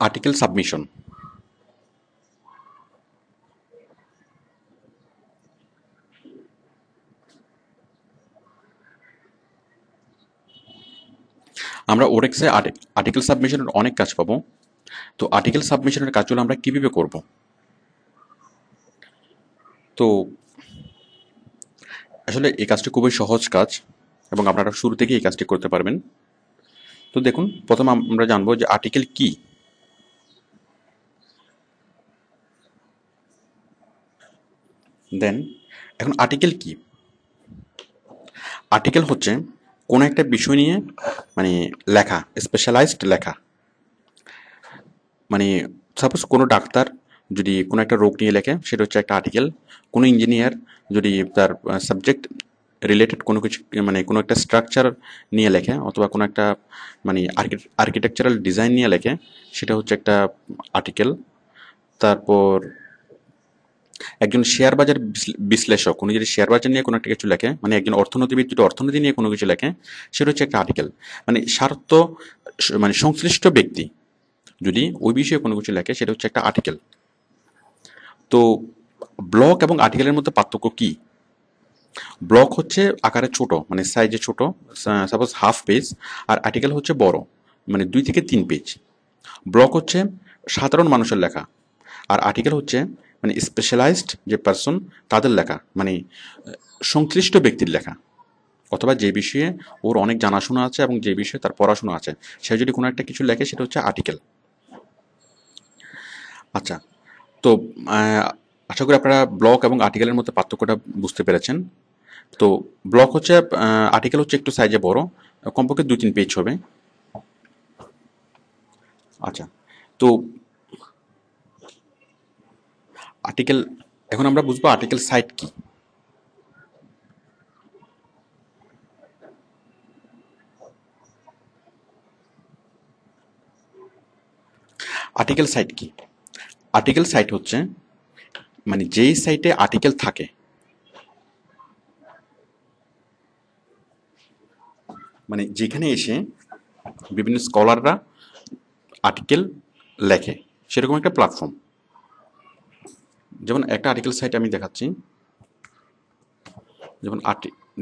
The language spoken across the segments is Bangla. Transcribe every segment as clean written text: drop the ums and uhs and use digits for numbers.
Article submission. আমরা ওরেক্সে আর্টিকেল সাবমিশনের অনেক কাজ পাবো। তো আর্টিকেল সাবমিশনের কাজগুলো আমরা কিভাবে করব? তো আসলে এই কাজটি খুবই সহজ কাজ এবং আপনারা শুরু থেকে এই কাজটি করতে পারবেন। তো দেখুন, প্রথম আমরা জানবো যে আর্টিকেল কি। দেন এখন আর্টিকেল কি? আর্টিকেল হচ্ছে কোনো একটা বিষয় নিয়ে মানে লেখা, স্পেশালাইজড লেখা। মানে সাপোজ কোনো ডাক্তার যদি কোনো একটা রোগ নিয়ে লেখে সেটা হচ্ছে একটা আর্টিকেল। কোনো ইঞ্জিনিয়ার যদি তার সাবজেক্ট রিলেটেড কোনো কিছু মানে কোনো একটা স্ট্রাকচার নিয়ে লেখে অথবা কোনো একটা মানে আর্কিটেকচারাল ডিজাইন নিয়ে লেখে সেটা হচ্ছে একটা আর্টিকেল। তারপর একজন শেয়ার বাজার বিশ্লেষক উনি যদি শেয়ার বাজার নিয়ে কোনো একটা কিছু লেখে, মানে একজন অর্থনীতিবিদ যদি অর্থনীতি নিয়ে কোনো কিছু লেখে সেটা হচ্ছে একটা আর্টিকেল। মানে স্বার্থ মানে সংশ্লিষ্ট ব্যক্তি যদি ওই বিষয়ে কোনো কিছু লেখে সেটা হচ্ছে একটা আর্টিকেল। তো ব্লগ এবং আর্টিকেলের মধ্যে পার্থক্য কি? ব্লগ হচ্ছে আকারে ছোট, মানে সাইজে ছোট, সাপোজ হাফ পেজ। আর আর্টিকেল হচ্ছে বড়, মানে 2 থেকে 3 পেজ। ব্লগ হচ্ছে সাধারণ মানুষের লেখা, আর আর্টিকেল হচ্ছে মানে স্পেশালাইজড যে পার্সন তাদের লেখা, মানে সংশ্লিষ্ট ব্যক্তির লেখা, অথবা যে বিষয়ে ওর অনেক জানাশোনা আছে এবং যে বিষয়ে তার পড়াশোনা আছে সে যদি কোনো একটা কিছু লেখে সেটা হচ্ছে আর্টিকেল। আচ্ছা, তো আহ, আশা করি আপনারা ব্লগ এবং আর্টিকেলের মধ্যে পার্থক্যটা বুঝতে পেরেছেন। তো ব্লগ হচ্ছে আর্টিকেল হচ্ছে একটু সাইজে বড়, কমপক্ষে 2-3 পেজ হবে। আচ্ছা, তো আর্টিকেল, এখন আমরা বুঝবো আর্টিকেল সাইট কি। আর্টিকেল সাইট কি? আর্টিকেল সাইট হচ্ছে মানে যেই সাইটে আর্টিকেল থাকে, মানে যেখানে এসে বিভিন্ন স্কলাররা আর্টিকেল লেখে, সেরকম একটা প্ল্যাটফর্ম। যেমন একটা আর্টিকেল সাইট আমি দেখাচ্ছি, যেমন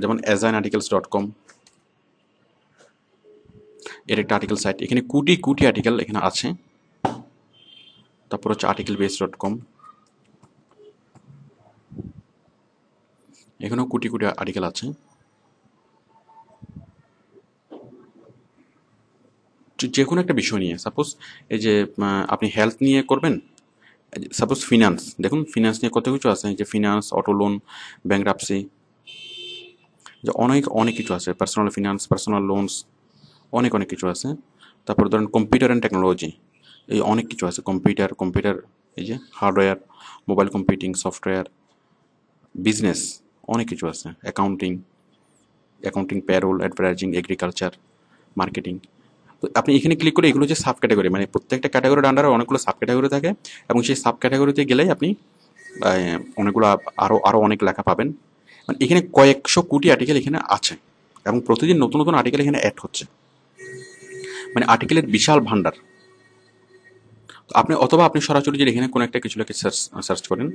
যেমন azainarticles.com, এর একটা আর্টিকেল সাইট। এখানে কোটি কোটি আর্টিকেল এখানে আছে। তারপর হচ্ছে articlebase.com, এখানেও কোটি কোটি আর্টিকেল আছে। যে কোনো একটা বিষয় নিয়ে, সাপোজ এই যে আপনি হেলথ নিয়ে করবেন, সাপোজ ফিনান্স, দেখুন ফিনান্স নিয়ে কত কিছু আছে, যে ফিনান্স, অটো লোন, ব্যাংকরাপসি, যে অনেক অনেক কিছু আছে, পার্সোনাল ফিনান্স, পার্সোনাল লোনস, অনেক অনেক কিছু আছে। তারপর ধরেন কম্পিউটার অ্যান্ড টেকনোলজি, এই অনেক কিছু আছে। কম্পিউটার এই যে hardware, mobile computing, software, business, অনেক কিছু আছে। Accounting, parole, advertising, agriculture, marketing. তো আপনি এখানে ক্লিক করে এগুলো হচ্ছে সাব ক্যাটাগরি, মানে প্রত্যেকটা ক্যাটাগরির আন্ডারে অনেকগুলো সাব ক্যাটাগরি থাকে এবং সেই সাব ক্যাটাগরিতে গেলেই আপনি অনেকগুলো আরও আরও অনেক লেখা পাবেন। মানে এখানে কয়েকশো কোটি আর্টিকেল এখানে আছে এবং প্রতিদিন নতুন নতুন আর্টিকেল এখানে অ্যাড হচ্ছে, মানে আর্টিকেলের বিশাল ভান্ডার। তো আপনি অথবা আপনি সরাসরি যদি এখানে কোনো একটা কিছু লিখে সার্চ সার্চ করেন,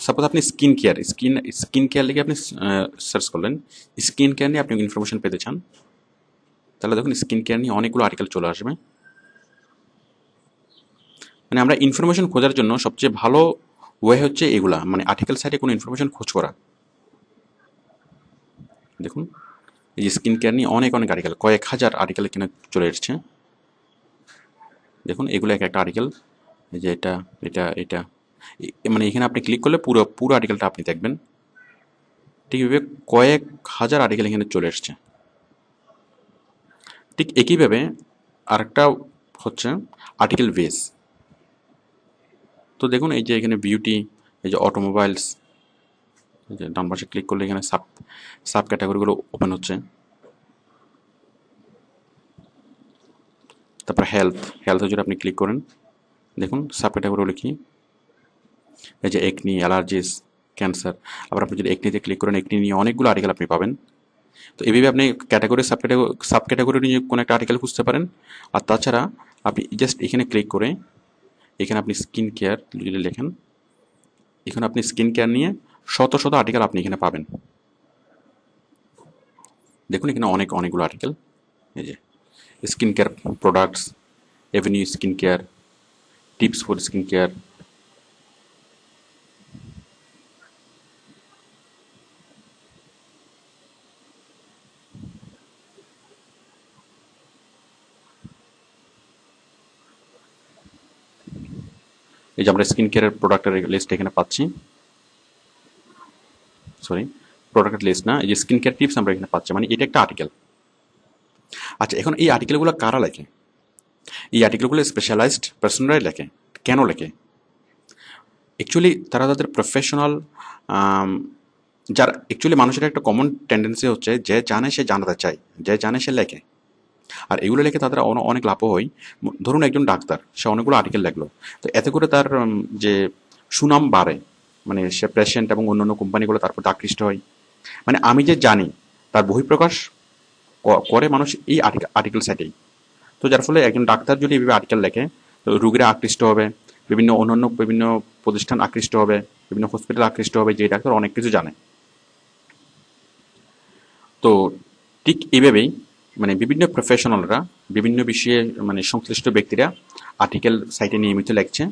সাপোজ আপনি স্কিন কেয়ার লিখে আপনি সার্চ করলেন, স্কিন কেয়ার নিয়ে আপনি ইনফরমেশন পেতে চান, তাহলে দেখুন স্কিন কেয়ার নিয়ে অনেকগুলো আর্টিকেল চলে আসবে। মানে আমরা ইনফরমেশন খোঁজার জন্য সবচেয়ে ভালো ওয়ে হচ্ছে এগুলা, মানে আর্টিকেল সাইটে কোনো ইনফরমেশন খোঁজ করা। দেখুন এই যে স্কিন কেয়ার নিয়ে অনেক অনেক আর্টিকেল, কয়েক হাজার আর্টিকেল এখানে চলে এসেছে। দেখুন এগুলো এক একটা আর্টিকেল, এই যে এটা এটা এটা মানে এখানে আপনি ক্লিক করলে পুরো পুরো আর্টিকেলটা আপনি দেখবেন। ঠিক এভাবে কয়েক হাজার আর্টিকেল এখানে চলে এসছে। ঠিক একইভাবে আরেকটা হচ্ছে আর্টিকেল বেস। তো দেখুন এই যে এখানে বিউটি, এই যে অটোমোবাইলস, এই যে ডান পাশে ক্লিক করলে এখানে সাব সাব ক্যাটাগরিগুলো ওপেন হচ্ছে। তারপর হেলথে যদি আপনি ক্লিক করেন, দেখুন সাব ক্যাটাগরিগুলো কি, এই যে একনি, অ্যালার্জিস, ক্যান্সার। আবার আপনি যদি একনিতে ক্লিক করেন, একনি নিয়ে অনেকগুলো আর্টিকেল আপনি পাবেন। তো এইভাবে আপনি ক্যাটাগরি সাব ক্যাটাগরি নিয়ে কোনো একটা আর্টিকেল খুঁজতে পারেন। আর তাছাড়া আপনি জাস্ট এখানে ক্লিক করে এখানে আপনি স্কিন কেয়ার যদি লেখেন, এখানে আপনি স্কিন কেয়ার নিয়ে শত শত আর্টিকেল আপনি এখানে পাবেন। দেখুন এখানে অনেকগুলো আর্টিকেল, এই যে skin care products, Avenue skin care, tips for skin care, এই যে আমরা স্কিন কেয়ারের প্রোডাক্টের লিস্ট এখানে পাচ্ছি, সরি প্রোডাক্টের লিস্ট না, এই যে স্কিন কেয়ার টিপস আমরা এখানে পাচ্ছি, মানে এটা একটা আর্টিকেল। আচ্ছা, এখন এই আর্টিকেলগুলো কারা লেখে? এই আর্টিকেলগুলো স্পেশালাইজড পার্সনরাই লেখে। কেন লেখে? অ্যাকচুয়ালি তারা তাদের প্রফেশনাল, যার অ্যাকচুয়ালি মানুষের একটা কমন টেন্ডেন্সি হচ্ছে যে জানে সে জানাতে চায়, যে জানে সে লেখে। আর এগুলো লেখে তাদের অনেক লাভও হয়। ধরুন একজন ডাক্তার, সে অনেকগুলো আর্টিকেল লিখলো, তো এতে করে তার যে সুনাম বাড়ে, মানে সে পেশেন্ট এবং অন্যান্য কোম্পানিগুলো তার প্রতি আকৃষ্ট হয়। মানে আমি যে জানি তার বহিঃপ্রকাশ করে মানুষ এই আর্টিকেল সাইটেই। তো যার ফলে একজন ডাক্তার যদি এভাবে আর্টিকেল লেখে, তো রোগীরা আকৃষ্ট হবে, বিভিন্ন প্রতিষ্ঠান আকৃষ্ট হবে, বিভিন্ন হসপিটাল আকৃষ্ট হবে যে ডাক্তার অনেক কিছু জানে। তো ঠিক এভাবেই মানে বিভিন্ন প্রফেশনালরা, বিভিন্ন বিষয়ে মানে সংশ্লিষ্ট ব্যক্তিরা আর্টিকেল সাইটে নিয়মিত লিখছে,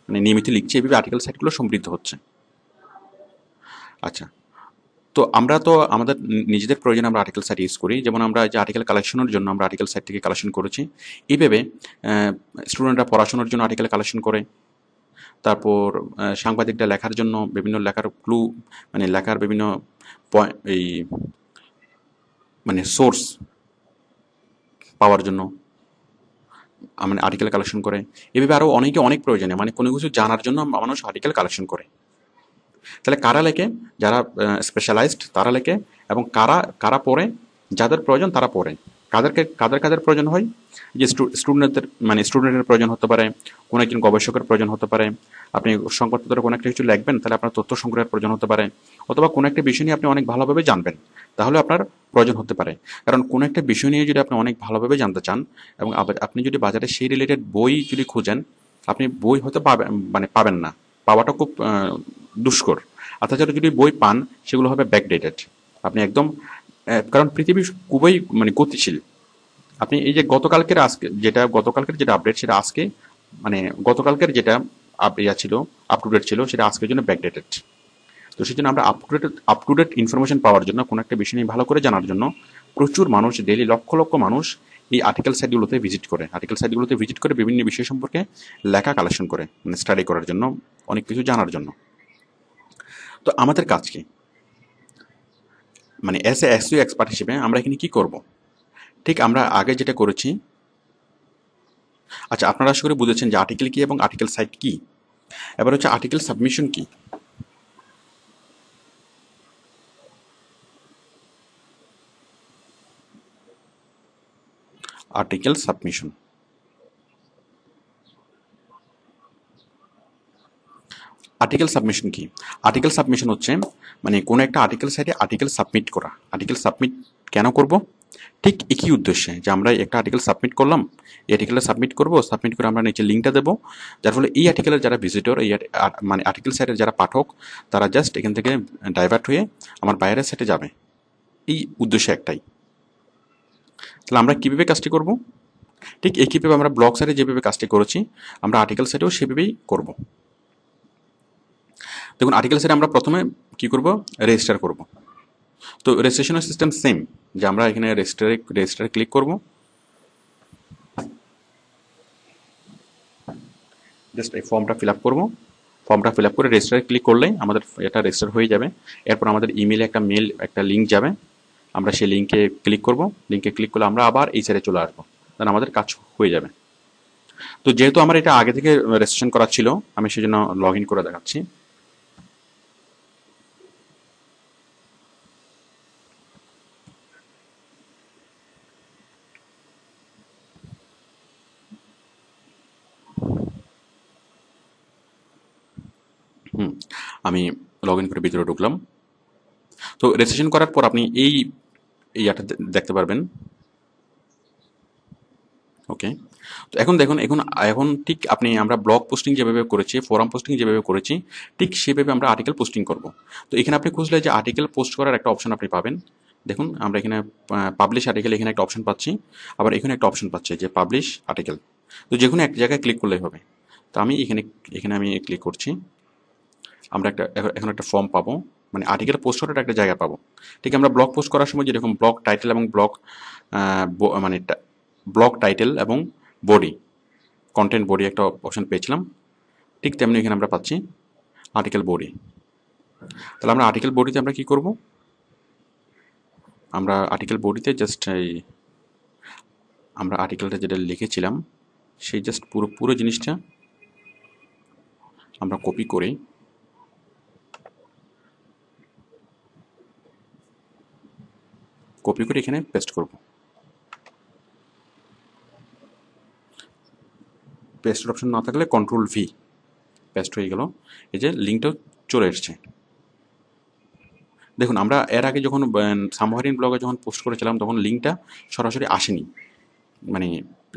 মানে নিয়মিত লিখছে, এভাবে আর্টিকেল সাইটগুলো সমৃদ্ধ হচ্ছে। আচ্ছা, তো আমরা তো আমাদের নিজেদের প্রয়োজনে আমরা আর্টিকেল সাইট ইউজ করি, যেমন আমরা যে আর্টিকেল কালেকশনের জন্য আমরা আর্টিকেল সাইট থেকে কালেকশন করেছি। এইভাবে স্টুডেন্টরা পড়াশোনার জন্য আর্টিকেল কালেকশন করে, তারপর সাংবাদিকরা লেখার জন্য বিভিন্ন লেখার ক্লু, মানে লেখার বিভিন্ন এই মানে সোর্স পাওয়ার জন্য মানে আর্টিকেল কালেকশন করে। এভাবে আরও অনেক প্রয়োজনে মানে কোনো কিছু জানার জন্য মানুষ আর্টিকেল কালেকশন করে। তাহলে কারা লেখে? যারা স্পেশালাইজড তারা লেখে, এবং কারা কারা পড়ে? যাদের প্রয়োজন তারা পড়ে। কাদের প্রয়োজন হয়? যে স্টুডেন্টের প্রয়োজন হতে পারে, কোনো একজন গবেষকের প্রয়োজন হতে পারে, আপনি সংবাদপত্রে কোনো একটা কিছু লিখবেন, তাহলে আপনার তথ্য সংগ্রহের প্রয়োজন হতে পারে, অথবা কোনো একটা বিষয় নিয়ে আপনি অনেক ভালোভাবে জানবেন, তাহলে আপনার প্রয়োজন হতে পারে। কারণ কোনো একটা বিষয় নিয়ে যদি আপনি অনেক ভালোভাবে জানতে চান, এবং আপনি যদি বাজারে সেই রিলেটেড বই যদি খুঁজেন, আপনি বই হয়তো পাবেন না, পাওয়াটা খুব দুষ্কর। আর তাছাড়া যদি বই পান, সেগুলো হবে ব্যাকডেটেড। আপনি একদম কারণ পৃথিবী খুবই মানে গতিশীল। আপনি এই যে গতকালকের যেটা আপডেট, সেটা আজকে মানে গতকালকের যেটা ছিল, আপ টু ডেট ছিল, সেটা আজকের জন্য ব্যাকডেটেড। তো সেই জন্য আমরা আপ টু ডেট ইনফরমেশন পাওয়ার জন্য, কোনো একটা বিষয় নিয়ে ভালো করে জানার জন্য প্রচুর মানুষ, ডেইলি লক্ষ লক্ষ মানুষ এই আর্টিকেল সাইটগুলোতে ভিজিট করে বিভিন্ন বিষয় সম্পর্কে লেখা কালেকশন করে, মানে স্টাডি করার জন্য, অনেক কিছু জানার জন্য। তো আমাদের কাজ কি? মানে এস এ এসইও এক্সপার্ট হিসেবে আমরা এখানে কি করব? ঠিক আমরা আগে যেটা করেছি। আচ্ছা, আপনারা আশা করি বুঝেছেন যে আর্টিকেল কি এবং আর্টিকেল সাইট কি। এবার হচ্ছে আর্টিকেল সাবমিশন কি। আর্টিকেল সাবমিশন আর্টিকেল সাবমিশন কি? আর্টিকেল সাবমিশন হচ্ছে মানে কোনো একটা আর্টিকেল সাইটে আর্টিকেল সাবমিট করা। আর্টিকেল সাবমিট কেন করব? ঠিক একই উদ্দেশ্যে, যে আমরা একটা আর্টিকেল সাবমিট করলাম, এই আর্টিকেলটা সাবমিট করে আমরা নিচে লিঙ্কটা দেবো, যার ফলে এই আর্টিকেলের যারা ভিজিটর, মানে আর্টিকেল সাইটের যারা পাঠক, তারা জাস্ট এখান থেকে ডাইভার্ট হয়ে আমার বাইরের সাইটে যাবে। এই উদ্দেশ্য একটাই। তাহলে আমরা কীভাবে কাজটি করব? ঠিক একইভাবে আমরা ব্লগ সাইটে যেভাবে কাজটি করেছি, আমরা আর্টিকেল সাইটেও সেভাবেই করব। দেখুন, আর্টিকেল সাইটে আমরা প্রথমে কি করব? রেজিস্টার করব। তো রেজিস্ট্রেশনের সিস্টেম সেম, যে আমরা এখানে রেজিস্টারে ক্লিক করব। জাস্ট এই ফর্মটা ফিল আপ করবো। ফর্মটা ফিল আপ করে রেজিস্টারে ক্লিক করলেই আমাদের এটা রেজিস্টার হয়ে যাবে। এরপর আমাদের ইমেলে একটা লিঙ্ক যাবে, আমরা সেই লিঙ্কে ক্লিক করব। লিঙ্কে ক্লিক করলে আমরা আবার এই সাইডে চলে আসবো, তাহলে আমাদের কাজ হয়ে যাবে। তো যেহেতু আমার এটা আগে থেকে রেজিস্ট্রেশন করা ছিল, আমি সেই জন্য লগ ইন করে দেখাচ্ছি। আমি লগ ইন করে ভিতরে ঢুকলাম। তো রেজিস্ট্রেশন করার পর আপনি এই ইয়াটা দেখতে পারবেন। ওকে, তো এখন দেখুন, এখন এখন ঠিক আমরা ব্লগ পোস্টিং যেভাবে করেছি, ফোরাম পোস্টিং যেভাবে করেছি, ঠিক সেভাবে আমরা আর্টিকেল পোস্টিং করব। তো এখানে আপনি খুঁজলে যে আর্টিকেল পোস্ট করার একটা অপশন আপনি পাবেন। দেখুন আমরা এখানে পাবলিশ আর্টিকেল, এখানে একটা অপশন পাচ্ছি, আবার এখানে একটা অপশন পাচ্ছি যে পাবলিশ আর্টিকেল। তো যে কোনো এক জায়গায় ক্লিক করলেই হবে। তো আমি এখানে এখানে আমি ক্লিক করছি। আমরা এখন একটা ফর্ম পাবো, মানে আর্টিকেল পোস্ট করার একটা জায়গা পাবো। ঠিক আমরা ব্লগ পোস্ট করার সময় যেরকম ব্লগ টাইটেল এবং মানে ব্লগ টাইটেল এবং বডি, কন্টেন্ট বডি একটা অপশন পেয়েছিলাম, ঠিক তেমনি এখানে আমরা পাচ্ছি আর্টিকেল বডি। তাহলে আমরা আর্টিকেল বডিতে আমরা কি করব, আমরা আর্টিকেল বডিতে জাস্ট আমরা আর্টিকেলটা যেটা লিখেছিলাম সেই জাস্ট পুরো পুরো জিনিসটা আমরা কপি করে এখানে পেস্ট করব। পেস্টের অপশন না থাকলে কন্ট্রোল ভি, পেস্ট হয়ে গেল। এই যে লিঙ্কটা চলে এসছে। দেখুন আমরা এর আগে যখন সাবমারিন ব্লগে যখন পোস্ট করেছিলাম তখন লিঙ্কটা সরাসরি আসেনি, মানে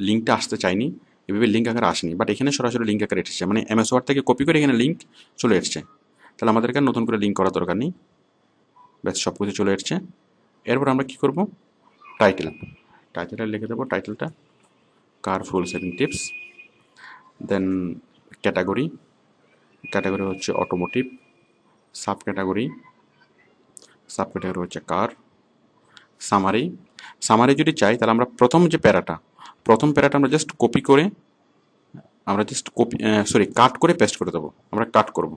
লিঙ্কটা আসতে চায়নি, এভাবে লিঙ্ক আকারে আসেনি, বাট এখানে সরাসরি লিঙ্ক আকারে এসেছে, মানে এমএস ওয়ার্ড থেকে কপি করে এখানে লিঙ্ক চলে এসছে। তাহলে আমাদেরকে নতুন করে লিঙ্ক করার দরকার নেই, ব্যাস সব কিছু চলে এসছে। এরপর আমরা কি করব, টাইটেলটা লিখে দেবো, টাইটেলটা কার ফুল সেভিং টিপস। দেন ক্যাটাগরি হচ্ছে অটোমোটিভ। সাব ক্যাটাগরি হচ্ছে কার। সামারি যদি চাই তাহলে আমরা প্রথম প্যারাটা আমরা জাস্ট কপি করে কাট করে পেস্ট করে দেবো। আমরা কাট করব,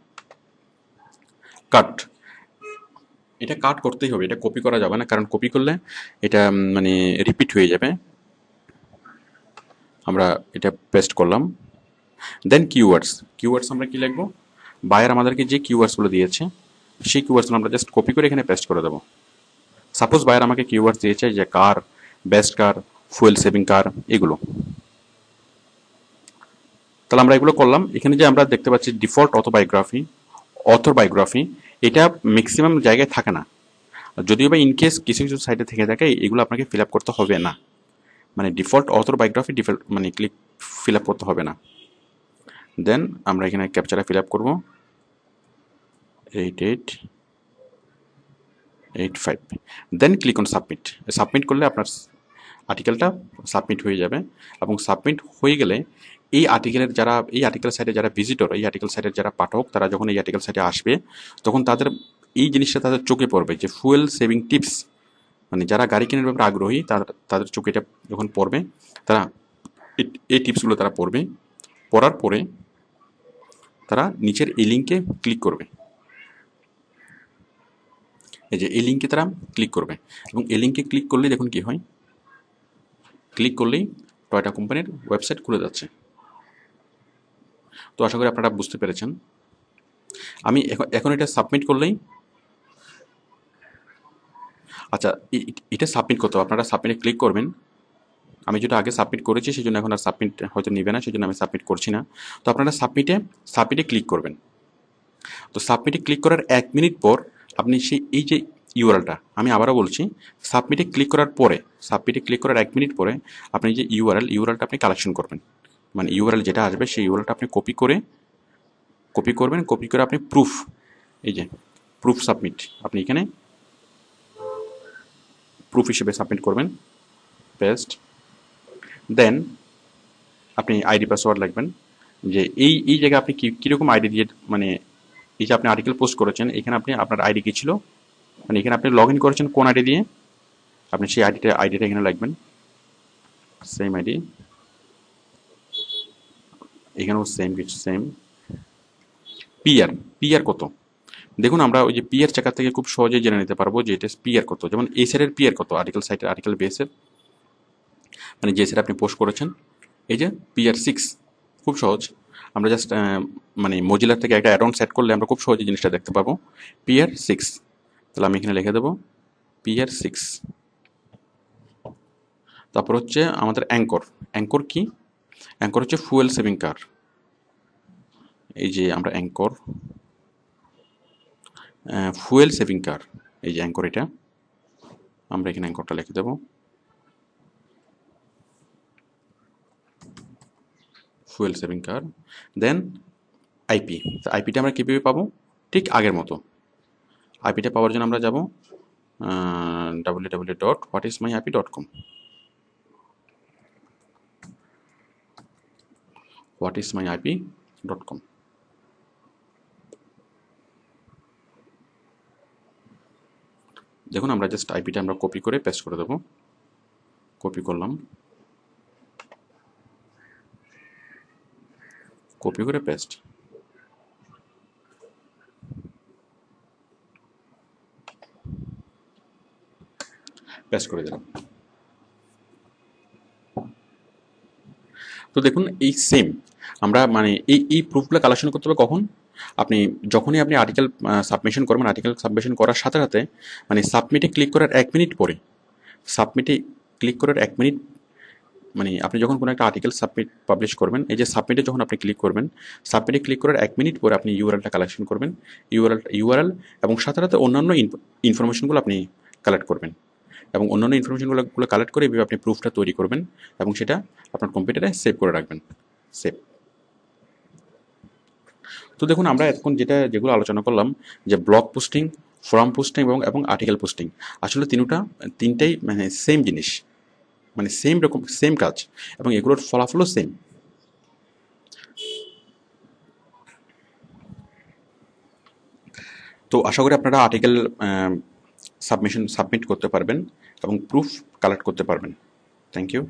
এটা কাট করতেই হবে, এটা কপি করা যাবে না, কারণ কপি করলে এটা মানে রিপিট হয়ে যাবে। আমরা এটা পেস্ট করলাম। দেন কিওয়ার্ডস আমরা কি লিখবো, বায়ার আমাদেরকে যে কিওয়ার্ডসগুলো দিয়েছে সেই কিওয়ার্ডসগুলো আমরা জাস্ট কপি করে এখানে পেস্ট করে দেবো। সাপোজ বায়ার আমাকে কিওয়ার্ডস দিয়েছে যে কার, বেস্ট কার, ফুয়েল সেভিং কার, এগুলো। তাহলে আমরা এগুলো করলাম। এখানে যে আমরা দেখতে পাচ্ছি ডিফল্ট অথর বায়োগ্রাফি, এটা ম্যাক্সিমাম জায়গায় থাকে না, যদিও বা ইনকেস কিছু কিছু সাইটে থেকে থাকে, এগুলো আপনাকে ফিল আপ করতে হবে না, মানে ডিফল্ট অথর বায়োগ্রাফি মানে ফিল আপ করতে হবে না। দেন আমরা এখানে ক্যাপচারে ফিল আপ করবো 8885, দেন ক্লিক অন সাবমিট করলে আপনার আর্টিকেলটা সাবমিট হয়ে যাবে। এবং সাবমিট হয়ে গেলে এই আর্টিকেল সাইটে যারা ভিজিটর, এই আর্টিকেল সাইটের যারা পাঠক, তারা যখন এই আর্টিকেল সাইটে আসবে তখন তাদের এই জিনিসটা তাদের চোখে পড়বে যে ফুয়েল সেভিং টিপস, মানে যারা গাড়ি কেনার ব্যাপারে আগ্রহী তাদের চোখে এটা যখন পড়বে, তারা এই টিপসগুলো তারা পড়বে। পড়ার পরে তারা নিচের এই লিঙ্কে ক্লিক করবে, এই যে এই লিঙ্কে তারা ক্লিক করবে, এবং এই লিঙ্কে ক্লিক করলেই দেখুন কি হয়, ক্লিক করলেই টয়োটা কোম্পানির ওয়েবসাইট খুলে যাচ্ছে। তো আশা করি আপনারা বুঝতে পেরেছেন। আমি এখন এটা সাবমিট করলেই, আচ্ছা এটা সাবমিট করতে হবে, আপনারা সাবমিটে ক্লিক করবেন। আমি যেটা আগে সাবমিট করেছি সেই জন্য এখন আর সাবমিট হয়তো নেবে না, সেই জন্য আমি সাবমিট করছি না। তো আপনারা সাবমিটে ক্লিক করবেন। তো সাবমিটে ক্লিক করার 1 মিনিট পর আপনি এই যে ইউআরএলটা, আমি আবারও বলছি, সাবমিটে ক্লিক করার 1 মিনিট পরে আপনি যে ইউআরএলটা আপনি কালেকশন করবেন, মানে ইউআরএল যেটা আসবে সেই ইউআরএলটা আপনি কপি করবেন, কপি করে আপনি এই যে প্রুফ সাবমিট, আপনি এখানে প্রুফ হিসেবে সাবমিট করবেন, পেস্ট। দেন আপনি আইডি পাসওয়ার্ড লিখবেন, যে এই জায়গায় আপনি কীরকম আইডি দিয়ে, মানে এই যে আপনি আর্টিকেল পোস্ট করেছেন এখানে আপনি আপনার আইডি কী ছিল, মানে এখানে আপনি লগ ইন করেছেন কোন আইডি দিয়ে, আপনি সেই আইডিটা এখানে লিখবেন, সেম আইডি, এখানেও সেম। পিআর কত, দেখুন আমরা ওই যে পিআর চেকার থেকে খুব সহজেই জেনে নিতে পারবো যে এটা পিআর কত। যেমন এই সাইডের পিআর কত, আর্টিকেল বেসের, মানে যে সাইডে আপনি পোস্ট করেছেন, এই যে পিআর 6, খুব সহজ। আমরা জাস্ট মানে মজিলার থেকে একটা অ্যাড অন সেট করলে আমরা খুব সহজে জিনিসটা দেখতে পাবো, পিআর 6। তাহলে আমি এখানে লিখে দেবো পিআর 6। তারপর হচ্ছে আমাদের অ্যাঙ্কর কি, অ্যাঙ্কর হচ্ছে ফুয়েল সেভিং কার। এই যে আমরা ফুয়েল সেভিং কার, এই যে অ্যাঙ্কর, এটা আমরা এখানে অ্যাঙ্করটা লিখে দেবো। ফুয়েল সেভিং কার, দেন আইপি। তো আইপিটা আমরা কীভাবে পাবো? ঠিক আগের মতো। আইপিটা পাওয়ার জন্য আমরা যাব www.whatismyip.com, whatismyip.com। দেখুন আমরা জাস্ট আইপিটা আমরা কপি করে পেস্ট করে দেবো। কপি করলাম, কপি করে পেস্ট, পেস্ট করে দিলাম। তো দেখুন এই সেম আমরা মানে এই প্রুফগুলো কালেকশন করতে হবে কখন? যখনই আপনি আর্টিকেল সাবমিশন করবেন, আর্টিকেল সাবমিশন করার সাথে সাথে মানে সাবমিটে ক্লিক করার 1 মিনিট পরে, সাবমিটে ক্লিক করার 1 মিনিট মানে আপনি যখন কোনো একটা আর্টিকেল পাবলিশ করবেন, এই যে সাবমিটে যখন আপনি ক্লিক করবেন, সাবমিটে ক্লিক করার 1 মিনিট পরে আপনি ইউআরএলটা কালেকশন করবেন। ইউআরএল এবং সাথে সাথে অন্যান্য ইনফরমেশনগুলো আপনি কালেক্ট করবেন, এবং অন্যান্য ইনফরমেশনগুলো কালেক্ট করে এভাবে আপনি প্রুফটা তৈরি করবেন এবং সেটা আপনার কম্পিউটারে সেভ করে রাখবেন। সেভ। তো দেখুন আমরা এখন যেগুলো আলোচনা করলাম, যে ব্লগ পোস্টিং, ফোরাম পোস্টিং এবং আর্টিকেল পোস্টিং, আসলে তিনটাই মানে সেম জিনিস, মানে সেম কাজ, এবং এগুলোর ফলাফলও সেম। তো আশা করি আপনারা আর্টিকেল সাবমিট করতে পারবেন এবং প্রুফ কালেক্ট করতে পারবেন। Thank you.